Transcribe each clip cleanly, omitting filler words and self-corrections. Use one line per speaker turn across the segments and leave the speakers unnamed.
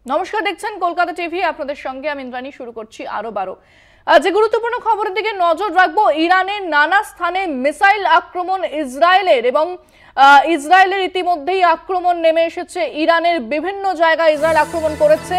নমস্কার, দেখছেন কলকাতা টিভি। আপনাদের সঙ্গে আমি ইন্দ্রাণী। শুরু করছি আরো 12 যে গুরুত্বপূর্ণ খবরের দিকে নজর রাখবো। ইরানের নানা স্থানে মিসাইল আক্রমণ ইসরায়েলের, এবং ইসরায়েলের ইতিমধ্যেই আক্রমণ নেমে এসেছে। ইরানের বিভিন্ন জায়গায় ইসরায়েল আক্রমণ করেছে।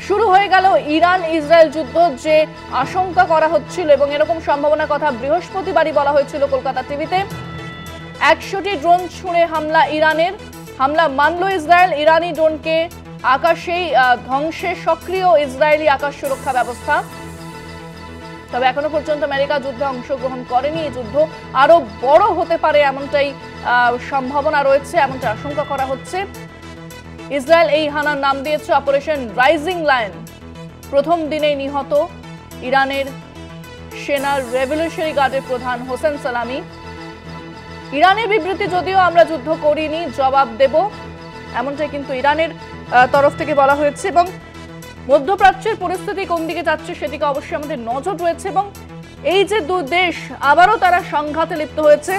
শুরু হয়ে গেল ইরান ইসরায়েল যুদ্ধ, যে আশঙ্কা করা হচ্ছিল এবং এরকম সম্ভাবনার কথা বৃহস্পতিবারই বলা হয়েছিল কলকাতা টিভিতে। 100টি ড্রোন ছুঁড়ে হামলা ইরানের, হামলা মানল ইসরায়েল। ইরানি ড্রোনকে আকাশেই ধ্বংসে সক্রিয় ইসরায়েলি আকাশ সুরক্ষা ব্যবস্থা। তবে এখনো পর্যন্ত আমেরিকা যুদ্ধে অংশগ্রহণ করেনি। এই যুদ্ধ আরো বড় হতে পারে এমনটাই সম্ভাবনা রয়েছে, এমনটা আশঙ্কা করা হচ্ছে। ইসরায়েল এই হানার নাম দিয়েছে অপারেশন রাইজিং লায়ন। প্রথম দিনেই নিহত ইরানের সেনার রেভলিউশনারি গার্ডের প্রধান হোসেন সালামি। ইরানের বিবৃতি, যদিও আমরা যুদ্ধ করিনি, জবাব দেব, এমনটাই কিন্তু ইরানের তরফ থেকে বলা হয়েছে। এবং মধ্যপ্রাচ্যের পরিস্থিতি কোন দিকে যাচ্ছে সেদিকে অবশ্যই আমাদের নজর রয়েছে। এবং এই যে দু দেশ আবারও তারা সংঘাতে লিপ্ত হয়েছে,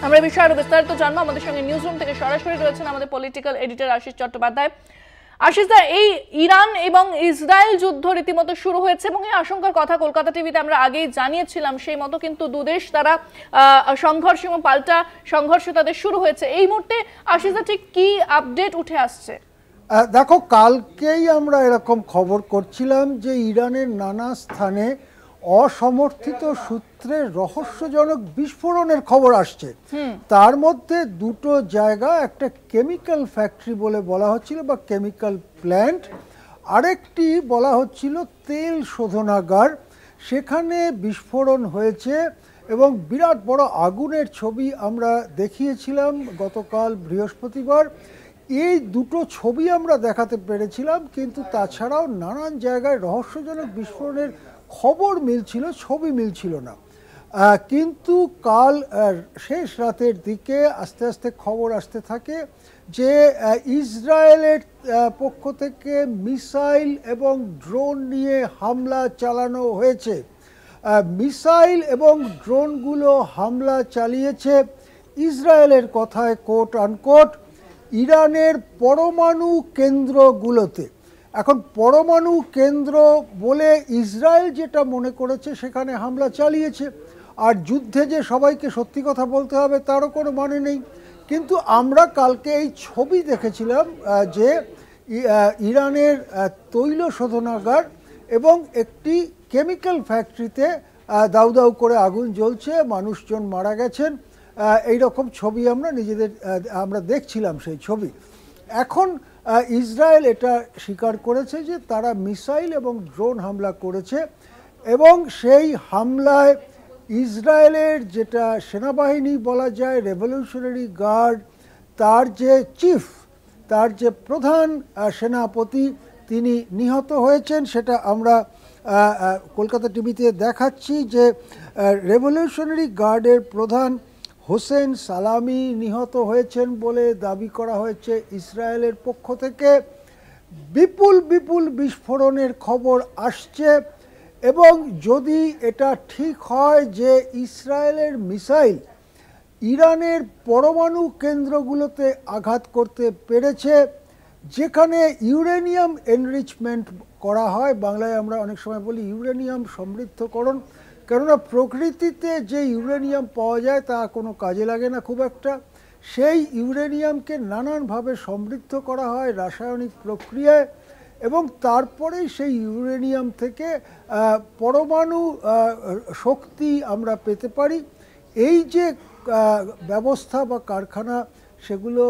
আমরা এই বিষয়ে আরো বিস্তারিত জানবো। আমাদের সঙ্গে নিউজ রুম থেকে সরাসরি রয়েছেন আমাদের পলিটিক্যাল এডিটর আশিস চট্টোপাধ্যায়। আশিস দা, এই ইরান এবং ইসরায়েল যুদ্ধ রীতিমতো শুরু হয়েছে এবং এই আশঙ্কার কথা কলকাতা টিভিতে আমরা আগেই জানিয়েছিলাম। সেই মতো কিন্তু দুদেশ তারা সংঘর্ষ এবং পাল্টা সংঘর্ষ তাদের শুরু হয়েছে। এই মুহূর্তে আশিস দা, ঠিক কি আপডেট উঠে আসছে?
দেখো, কালকেই আমরা এরকম খবর করছিলাম যে ইরানের নানা স্থানে অসমর্থিত সূত্রে রহস্যজনক বিস্ফোরণের খবর আসছে। তার মধ্যে দুটো জায়গা, একটা কেমিক্যাল ফ্যাক্টরি বলে বলা হচ্ছিল বা কেমিক্যাল প্ল্যান্ট, আরেকটি বলা হচ্ছিল তেল শোধনাগার। সেখানে বিস্ফোরণ হয়েছে এবং বিরাট বড় আগুনের ছবি আমরা দেখিয়েছিলাম গতকাল বৃহস্পতিবার। এই দুটো ছবি আমরা দেখাতে পেরেছিলাম, কিন্তু তাছাড়াও নানান জায়গায় রহস্যজনক বিস্ফোরণের খবর মিলছিল, ছবি মিলছিল না। কিন্তু কাল শেষ রাতের দিকে আস্তে আস্তে খবর আসতে থাকে যে ইসরায়েলের পক্ষ থেকে মিসাইল এবং ড্রোন নিয়ে হামলা চালানো হয়েছে। মিসাইল এবং ড্রোনগুলো হামলা চালিয়েছে ইসরায়েলের কথায় কোট আনকোট ইরানের পরমাণু কেন্দ্রগুলোতে। এখন পরমাণু কেন্দ্র বলে ইসরায়েল যেটা মনে করেছে সেখানে হামলা চালিয়েছে, আর যুদ্ধে যে সবাইকে সত্যি কথা বলতে হবে তারও কোনো মানে নেই। কিন্তু আমরা কালকে এই ছবি দেখেছিলাম যে ইরানের তৈল শোধনাগার এবং একটি কেমিক্যাল ফ্যাক্টরিতে দাউ দাউ করে আগুন জ্বলছে, মানুষজন মারা গেছেন। এই রকম ছবি আমরা দেখছিলাম সেই ছবি। এখন ইসরায়েল এটা স্বীকার করেছে যে তারা মিসাইল এবং ড্রোন হামলা করেছে, এবং সেই হামলায় ইসরায়েলের যেটা সেনাবাহিনী বলা যায় রেভলিউশনারি গার্ড, তার যে চিফ, তার যে প্রধান সেনাপতি, তিনি নিহত হয়েছেন। সেটা আমরা কলকাতা টিভিতে দেখাচ্ছি যে রেভলিউশনারি গার্ডের প্রধান হোসেন সালামি নিহত হয়েছেন বলে দাবি করা হয়েছে ইসরায়েলের পক্ষ থেকে। বিপুল বিপুল বিস্ফোরণের খবর আসছে, এবং যদি এটা ঠিক হয় যে ইসরায়েলের মিসাইল ইরানের পরমাণু কেন্দ্রগুলোতে আঘাত করতে পেরেছে, যেখানে ইউরেনিয়াম এনরিচমেন্ট করা হয়, বাংলায় আমরা অনেক সময় বলি ইউরেনিয়াম সমৃদ্ধকরণ, কেননা প্রকৃতিতে যে ইউরেনিয়াম পাওয়া যায় তা কোনো কাজে লাগে না খুব একটা। সেই ইউরেনিয়ামকে নানানভাবে সমৃদ্ধ করা হয় রাসায়নিক প্রক্রিয়ায়, এবং তারপরেই সেই ইউরেনিয়াম থেকে পরমাণু শক্তি আমরা পেতে পারি। এই যে ব্যবস্থা বা কারখানা, সেগুলো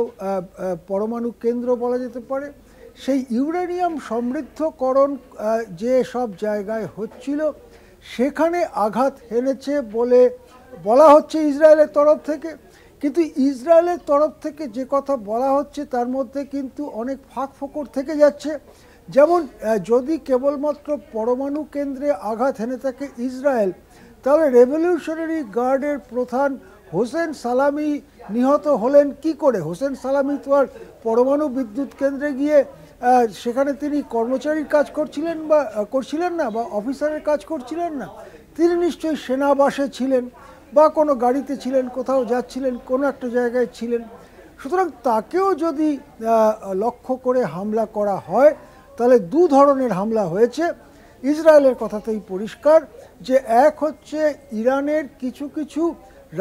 পরমাণু কেন্দ্র বলা যেতে পারে। সেই ইউরেনিয়াম সমৃদ্ধকরণ যে সব জায়গায় হচ্ছিল সেখানে আঘাত হেনেছে বলে বলা হচ্ছে ইসরায়েলের তরফ থেকে। কিন্তু ইসরায়েলের তরফ থেকে যে কথা বলা হচ্ছে তার মধ্যে কিন্তু অনেক ফাঁক ফোকর থেকে যাচ্ছে। যেমন যদি কেবলমাত্র পরমাণু কেন্দ্রে আঘাত হেনে থাকে ইসরায়েল, তাহলে রেভলিউশনারি গার্ডের প্রধান হোসেন সালামি নিহত হলেন কি করে? হোসেন সালামি তো আর পরমাণু বিদ্যুৎ কেন্দ্রে গিয়ে সেখানে তিনি কর্মচারীর কাজ করছিলেন না বা অফিসারের কাজ করছিলেন না। তিনি নিশ্চয়ই সেনাবাসে ছিলেন বা কোনো গাড়িতে ছিলেন, কোথাও যাচ্ছিলেন, কোনো একটা জায়গায় ছিলেন। সুতরাং তাকেও যদি লক্ষ্য করে হামলা করা হয় তাহলে দু ধরনের হামলা হয়েছে। ইসরায়েলের কথাতেই পরিষ্কার যে এক হচ্ছে ইরানের কিছু কিছু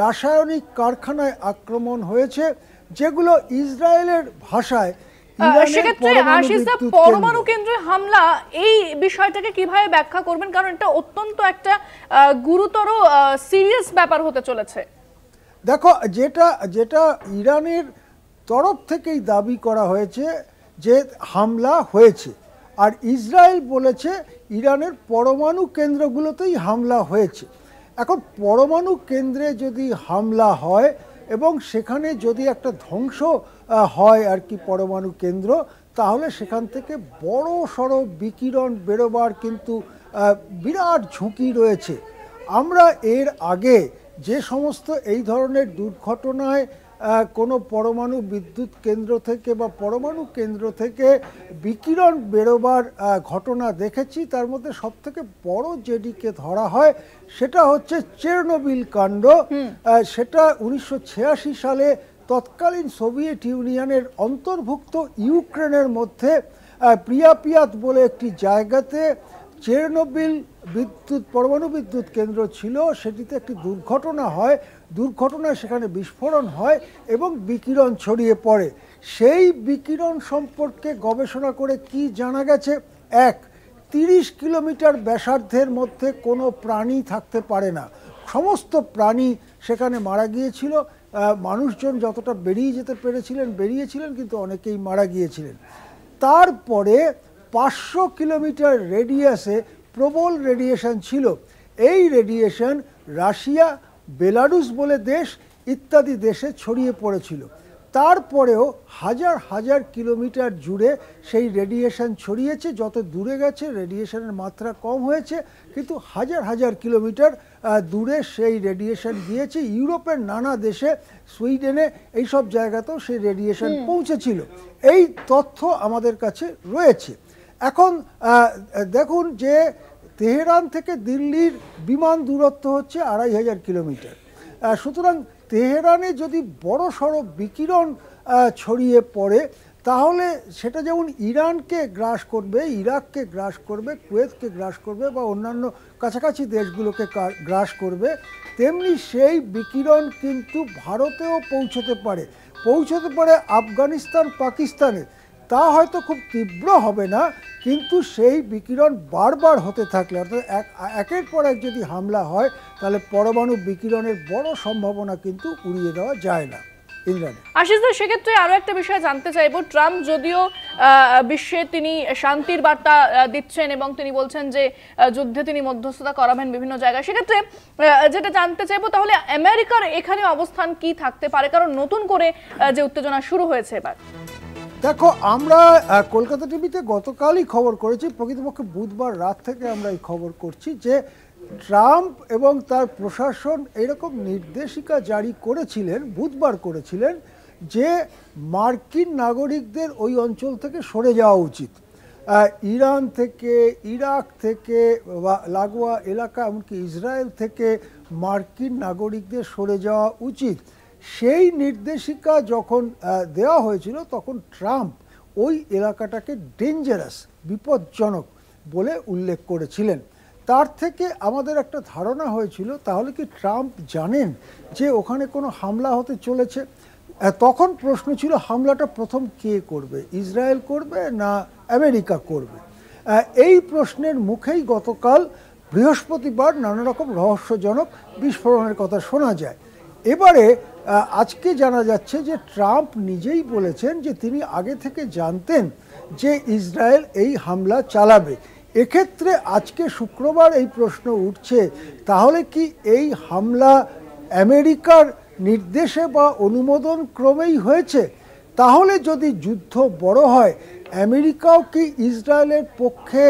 রাসায়নিক কারখানায় আক্রমণ হয়েছে, যেগুলো ইসরায়েলের ভাষায়
পরমাণু কেন্দ্রে হামলা, এই বিষয়টাকে কিভাবে ব্যাখ্যা করবেন? কারণ এটা অত্যন্ত একটা গুরুতর সিরিয়াস ব্যাপার হতে চলেছে।
দেখো, যেটা যেটা ইরানের তরফ থেকেই দাবি করা হয়েছে যে হামলা হয়েছে, আর ইসরায়েল বলেছে ইরানের পরমাণু কেন্দ্রগুলোতেই হামলা হয়েছে। এখন পরমাণু কেন্দ্রে যদি হামলা হয় এবং সেখানে যদি একটা ধ্বংস হয় আর কি পরমাণু কেন্দ্র, তাহলে সেখান থেকে বড় সড়ো বিকিরণ বেরোবার কিন্তু বিরাট ঝুঁকি রয়েছে। আমরা এর আগে যে সমস্ত এই ধরনের দুর্ঘটনায় কোনো পরমাণু বিদ্যুৎ কেন্দ্র থেকে বা পরমাণু কেন্দ্র থেকে বিকিরণ বেরোবার ঘটনা দেখেছি, তার মধ্যে সবথেকে বড় যেটিকে ধরা হয় সেটা হচ্ছে চেরনোবিল কাণ্ড। সেটা 1986 সালে তৎকালীন সোভিয়েত ইউনিয়নের অন্তর্ভুক্ত ইউক্রেনের মধ্যে প্রিয়াপিয়াত বলে একটি জায়গাতে চেরনোবিল পরমাণু বিদ্যুৎ কেন্দ্র ছিল। সেটিতে একটি দুর্ঘটনা হয়, দুর্ঘটনায় সেখানে বিস্ফোরণ হয় এবং বিকিরণ ছড়িয়ে পড়ে। সেই বিকিরণ সম্পর্কে গবেষণা করে কি জানা গেছে, 30 কিলোমিটার ব্যাসার্ধের মধ্যে কোনো প্রাণী থাকতে পারে না। সমস্ত প্রাণী সেখানে মারা গিয়েছিল। মানুষজন যতটা বেরিয়ে যেতে পেরেছিলেন বেরিয়েছিলেন, কিন্তু অনেকেই মারা গিয়েছিলেন। তারপরে 500 কিলোমিটার রেডিয়াসে প্রবল রেডিয়েশন ছিল। এই রেডিয়েশন রাশিয়া, বেলারুস বলে দেশ ইত্যাদি দেশে ছড়িয়ে পড়েছিল। তারপরেও হাজার হাজার কিলোমিটার জুড়ে সেই রেডিয়েশন ছড়িয়েছে। যত দূরে গেছে রেডিয়েশনের মাত্রা কম হয়েছে, কিন্তু হাজার হাজার কিলোমিটার দূরে সেই রেডিয়েশন গিয়েছে। ইউরোপের নানা দেশে, সুইডেনে, এইসব জায়গাতেও সেই রেডিয়েশন পৌঁছেছিল। এই তথ্য আমাদের কাছে রয়েছে। এখন দেখুন যে তেহরান থেকে দিল্লির বিমান দূরত্ব হচ্ছে 2500 কিলোমিটার। সুতরাং তেহরানে যদি বড় সড়ো বিকিরণ ছড়িয়ে পড়ে, তাহলে সেটা যেমন ইরানকে গ্রাস করবে, ইরাককে গ্রাস করবে, কুয়েতকে গ্রাস করবে বা অন্যান্য কাছাকাছি দেশগুলোকে গ্রাস করবে, তেমনি সেই বিকিরণ কিন্তু ভারতেও পৌঁছতে পারে আফগানিস্তান, পাকিস্তানে। তা হয়তো খুব তীব্র হবে না, কিন্তু সেই বিকিরণ বারবার হতে থাকলে, অর্থাৎ একের পর এক যদি হামলা হয়, তাহলে পরমাণু বিকিরণের বড় সম্ভাবনা কিন্তু উড়িয়ে দেওয়া যায় না।
আশিস দা, সেক্ষেত্রে আরো একটা বিষয় জানতে চাইবো। ট্রাম্প যদিও বিশ্বে তিনি শান্তির বার্তা দিচ্ছেন এবং তিনি বলছেন যে যুদ্ধে তিনি মধ্যস্থতা করাবেন বিভিন্ন জায়গায়, সেক্ষেত্রে যেটা জানতে চাইবো তাহলে আমেরিকার এখানে অবস্থান কি থাকতে পারে? কারণ নতুন করে যে উত্তেজনা শুরু হয়েছে এবার।
দেখো, আমরা কলকাতা টিভিতে গতকালই খবর করেছি, প্রকৃতপক্ষে বুধবার রাত থেকে আমরা এই খবর করছি যে ট্রাম্প এবং তার প্রশাসন এরকম নির্দেশিকা জারি করেছিলেন, বুধবার করেছিলেন, যে মার্কিন নাগরিকদের ওই অঞ্চল থেকে সরে যাওয়া উচিত। ইরান থেকে, ইরাক থেকে বা লাগোয়া এলাকা, এমনকি ইসরায়েল থেকে মার্কিন নাগরিকদের সরে যাওয়া উচিত। সেই নির্দেশিকা যখন দেওয়া হয়েছিল, তখন ট্রাম্প ওই এলাকাটাকে ডেঞ্জারাস, বিপজ্জনক বলে উল্লেখ করেছিলেন। তার থেকে আমাদের একটা ধারণা হয়েছিল, তাহলে কি ট্রাম্প জানেন যে ওখানে কোনো হামলা হতে চলেছে? তখন প্রশ্ন ছিল, হামলাটা প্রথম কে করবে, ইসরায়েল করবে না আমেরিকা করবে? এই প্রশ্নের মুখেই গতকাল বৃহস্পতিবার নানা রকম রহস্যজনক বিস্ফোরণের কথা শোনা যায়। এবারে আজকে জানা যাচ্ছে যে ট্রাম্প নিজেই বলেছেন যে তিনি আগে থেকে জানতেন যে ইসরায়েল এই হামলা চালাবে। এক্ষেত্রে আজকে শুক্রবার এই প্রশ্ন উঠছে, তাহলে কি এই হামলা আমেরিকার নির্দেশে বা অনুমোদন ক্রমেই হয়েছে? তাহলে যদি যুদ্ধ বড় হয়, আমেরিকাও কি ইসরায়েলের পক্ষে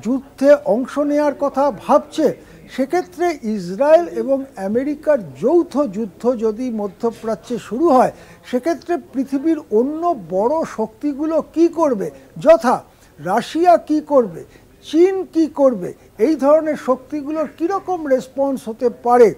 যুদ্ধে অংশ নেওয়ার কথা ভাবছে? সেক্ষেত্রে ইসরায়েল এবং আমেরিকার যৌথ যুদ্ধ যদি মধ্যপ্রাচ্যে শুরু হয়, সেক্ষেত্রে পৃথিবীর অন্য বড় শক্তিগুলো কি করবে? যথা রাশিয়া কি করবে, চীন কি করবে, এই ধরনের শক্তিগুলোর কীরকম রেসপন্স হতে পারে?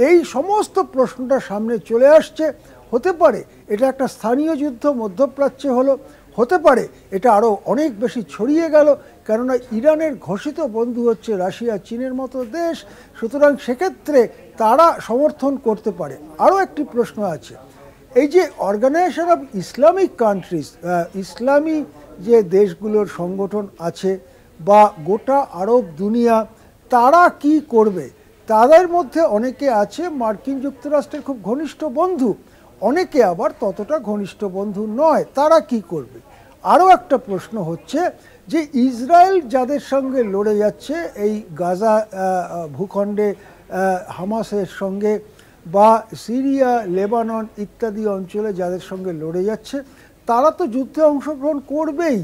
এই সমস্ত প্রশ্নটা সামনে চলে আসছে। হতে পারে এটা একটা স্থানীয় যুদ্ধ মধ্যপ্রাচ্যে হলো, হতে পারে এটা আরও অনেক বেশি ছড়িয়ে গেল, কেননা ইরানের ঘোষিত বন্ধু হচ্ছে রাশিয়া, চীনের মতো দেশ, সুতরাং সেক্ষেত্রে তারা সমর্থন করতে পারে। আরও একটি প্রশ্ন আছে, এই যে অর্গানাইজেশন অফ ইসলামিক কান্ট্রিজ, ইসলামী যে দেশগুলোর সংগঠন আছে বা গোটা আরব দুনিয়া, তারা কি করবে? তাদের মধ্যে অনেকে আছে মার্কিন যুক্তরাষ্ট্রের খুব ঘনিষ্ঠ বন্ধু, অনেকে আবার ততটা ঘনিষ্ঠ বন্ধু নয়, তারা কি করবে? আরও একটা প্রশ্ন হচ্ছে যে ইসরায়েল যাদের সঙ্গে লড়ে যাচ্ছে এই গাজা ভূখণ্ডে হামাসের সঙ্গে, বা সিরিয়া, লেবানন ইত্যাদি অঞ্চলে যাদের সঙ্গে লড়ে যাচ্ছে, তারা তো যুদ্ধে অংশগ্রহণ করবেই,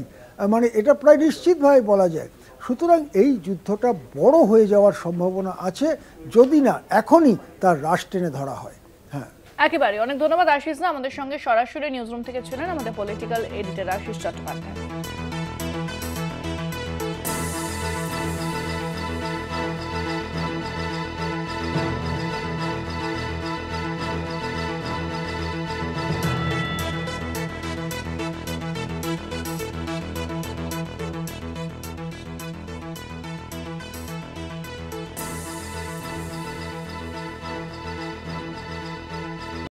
মানে এটা প্রায় নিশ্চিতভাবে বলা যায়। সুতরাং এই যুদ্ধটা বড় হয়ে যাওয়ার সম্ভাবনা আছে যদি না এখনই তার রাশ টেনে ধরা হয়। হ্যাঁ,
একেবারে অনেক ধন্যবাদ আশিস দা, আমাদের সঙ্গে সরাসরি নিউজরুম থেকে ছিলেন আমাদের পলিটিক্যাল এডিটর আশিস চট্টোপাধ্যায়।